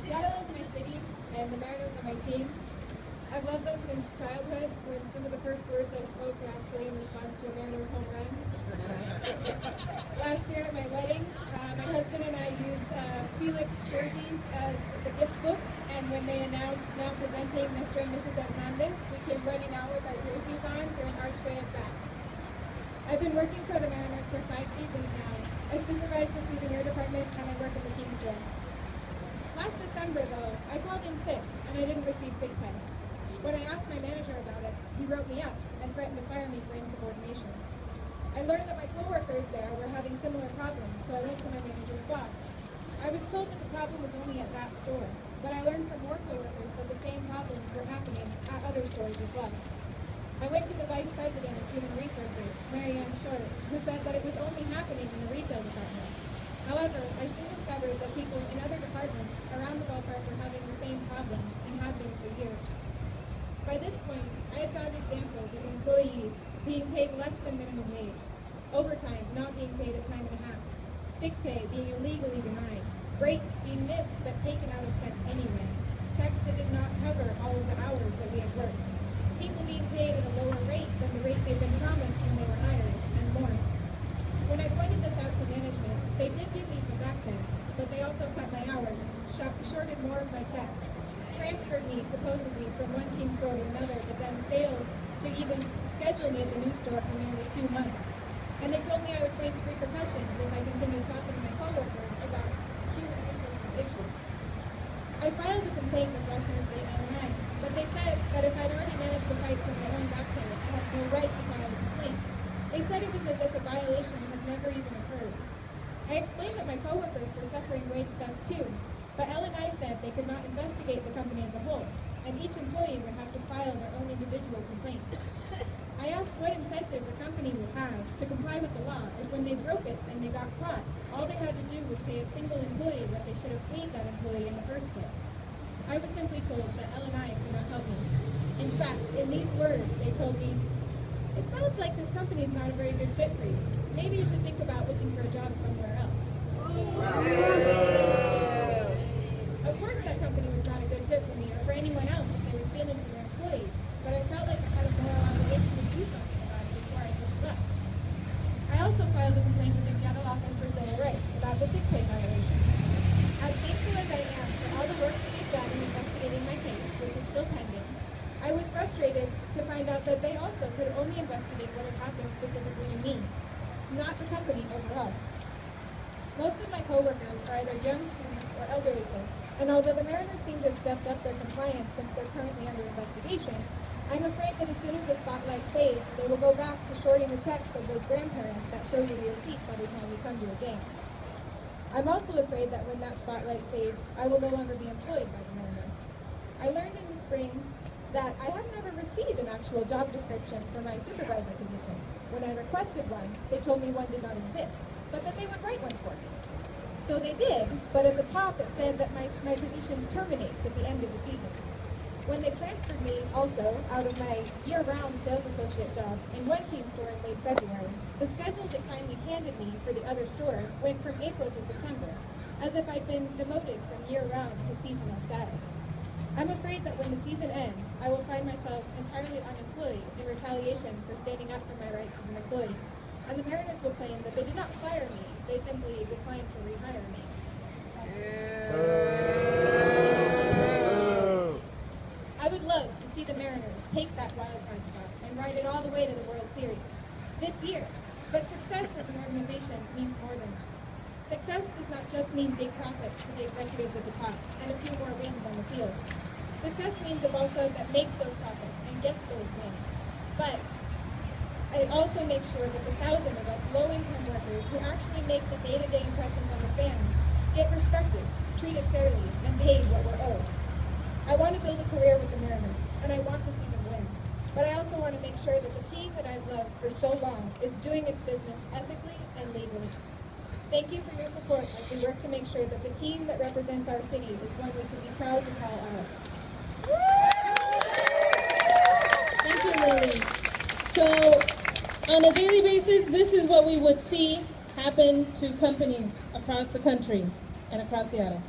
Seattle is my city, and the Mariners are my team. I've loved them since childhood, when some of the first words I spoke were actually in response to a Mariners home run. Last year at my wedding, my husband and I used Felix jerseys as the gift book, and when they announced now presenting Mr. and Mrs. Hernandez, we came running out with our jerseys on for an archway of bats. I've been working for the Mariners for 5 seasons now. I supervise the souvenir department, and I work at the team store. Last December, though, I called in sick, and I didn't receive sick pay. When I asked my manager about it, he wrote me up and threatened to fire me for insubordination. I learned that my coworkers there were having similar problems, so I went to my manager's boss. I was told that the problem was only at that store, but I learned from more coworkers that the same problems were happening at other stores as well. I went to the Vice President of Human Resources, Mary Ann Short, who said that it was only happening in the retail department. However, I soon discovered that people in other departments around the ballpark were having the same problems and had been for years. By this point, I had found examples of employees being paid less than minimum wage, overtime not being paid at time and a half, sick pay being illegally denied, breaks being missed but taken out of checks anyway, checks that did not cover all of the hours that we had worked, people being paid at a lower rate than the rate they'd been promised when they were hired, and more. When I pointed this out to management, they did give me some back pay, but they also cut my hours, shorted more of my checks, transferred me supposedly from one team store to another, but then failed to even schedule me at the new store for nearly 2 months. And they told me I would face repercussions if I continued talking to my coworkers about human resources issues. I filed a complaint with Washington State L&I, but they said that if I'd already managed to fight for my own back pay, I had no right to file a complaint. They said it was as if a violation had never even occurred. I explained that my coworkers were suffering wage theft too, but L&I said they could not investigate the company as a whole, and each employee would have to file their own individual complaint. I asked what incentive the company would have to comply with the law if when they broke it and they got caught, all they had to do was pay a single employee what they should have paid that employee in the first place. I was simply told that L&I could not help me. In fact, in these words, they told me, "It sounds like this company is not a very good fit for you. Maybe you should think about looking for a job somewhere else." Of course that company was not a good fit for me or for anyone else if they were stealing from their employees, but I felt like I had a moral obligation to do something about it before I just left. I also filed a complaint with the Seattle Office for Civil Rights about the sick pay violation. As thankful as I am for all the work that they've done in investigating my case, which is still pending, I was frustrated to find out that they also could only investigate what had happened specifically to me, not the company overall. Most of my coworkers are either young students or elderly folks, and although the Mariners seem to have stepped up their compliance since they're currently under investigation, I'm afraid that as soon as the spotlight fades, they will go back to shorting the checks of those grandparents that show you the receipts every time you come to a game. I'm also afraid that when that spotlight fades, I will no longer be employed by the Mariners. I learned in the spring that I had never received an actual job description for my supervisor position. When I requested one, they told me one did not exist, but that they would write one for me. So they did, but at the top it said that my position terminates at the end of the season. When they transferred me also out of my year-round sales associate job in one team store in late February, the schedule they kindly handed me for the other store went from April to September, as if I'd been demoted from year-round to seasonal status. I'm afraid that when the season ends, I will find myself entirely unemployed in retaliation for standing up for my rights as an employee. And the Mariners will claim that they did not fire me, they simply declined to rehire me. I would love to see the Mariners take that wild card spot and ride it all the way to the World Series this year. But success as an organization means more than that. Success does not just mean big profits for the executives at the top and a few more wins on the field. Success means a ball club that makes those profits and gets those wins. But it also makes sure that the 1,000 of us low-income workers who actually make the day-to-day impressions on the fans get respected, treated fairly, and paid what we're owed. I want to build a career with the Mariners, and I want to see them win. But I also want to make sure that the team that I've loved for so long is doing its business ethically and legally. Thank you for your support as we work to make sure that the team that represents our city is one we can be proud to call ours. Thank you, Lily. So, on a daily basis, this is what we would see happen to companies across the country and across Seattle.